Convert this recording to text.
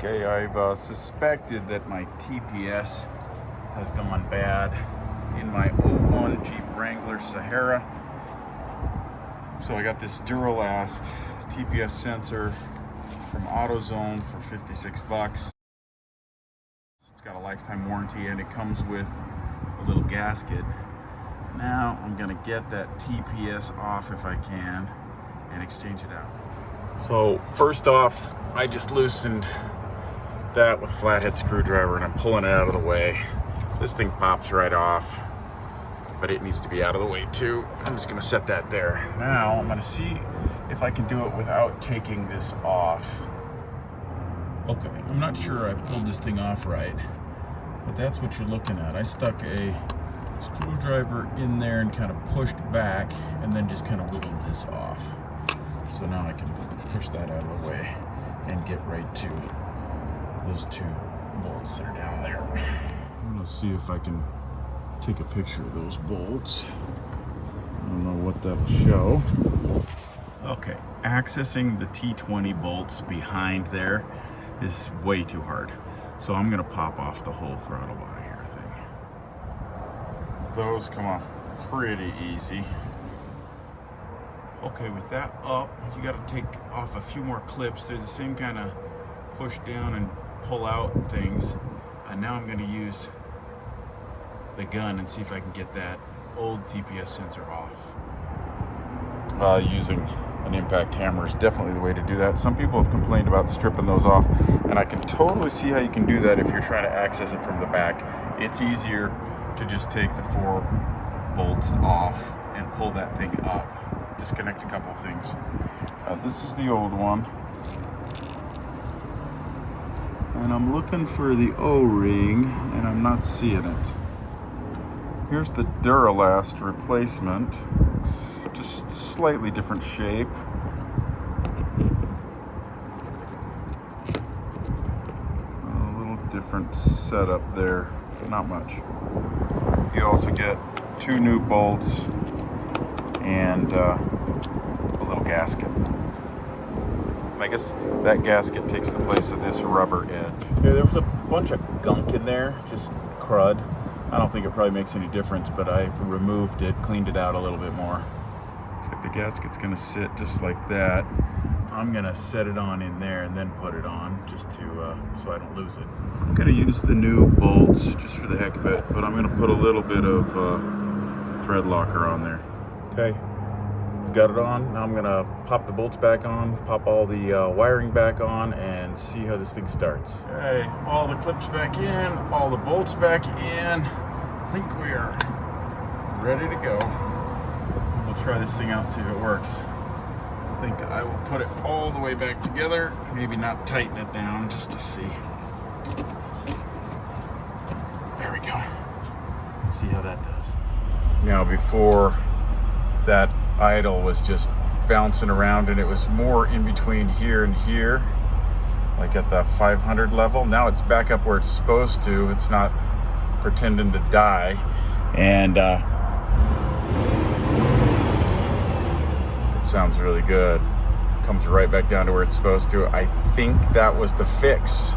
Okay, I've suspected that my TPS has gone bad in my '01 Jeep Wrangler Sahara. So I got this Duralast TPS sensor from AutoZone for 56 bucks. It's got a lifetime warranty and it comes with a little gasket. Now I'm gonna get that TPS off if I can and exchange it out. So first off, I just loosened that with a flathead screwdriver and I'm pulling it out of the way. This thing pops right off, but it needs to be out of the way too. I'm just gonna set that there. Now I'm gonna see if I can do it without taking this off. Okay, I'm not sure I pulled this thing off right, but that's what you're looking at. I stuck a screwdriver in there and kind of pushed back and then just kind of wiggled this off. So now I can push that out of the way and get right to those two bolts that are down there. I'm gonna see if I can take a picture of those bolts. I don't know what that'll show. Okay, accessing the T20 bolts behind there is way too hard. So I'm gonna pop off the whole throttle body here thing. Those come off pretty easy. Okay, with that up, you gotta take off a few more clips. They're the same kind of push down and pull out things. And now I'm gonna use the gun and see if I can get that old TPS sensor off. Using an impact hammer is definitely the way to do that. Some people have complained about stripping those off, and I can totally see how you can do that if you're trying to access it from the back. It's easier to just take the 4 bolts off and pull that thing up. Disconnect a couple things. This is the old one. And I'm looking for the O-ring, and I'm not seeing it. Here's the Duralast replacement. It's just slightly different shape. A little different setup there, but not much. You also get 2 new bolts and a little gasket. I guess that gasket takes the place of this rubber edge. Yeah, there was a bunch of gunk in there, just crud. I don't think it probably makes any difference, but I've removed it, cleaned it out a little bit more. Looks like the gasket's gonna sit just like that. I'm gonna set it on in there and then put it on, just to so I don't lose it. I'm gonna use the new bolts just for the heck of it, but I'm gonna put a little bit of thread locker on there. Okay. Got it on. Now I'm gonna pop the bolts back on, pop all the wiring back on, and see how this thing starts. Okay, all the clips back in, all the bolts back in. I think we are ready to go. We'll try this thing out and see if it works. I think I will put it all the way back together, maybe not tighten it down just to see. There we go. Let's see how that does. Now before that idle was just bouncing around and it was more in between here and here, like at the 500 level. Now it's back up where it's supposed to. It's not pretending to die, and it sounds really good. Comes right back down to where it's supposed to. I think that was the fix.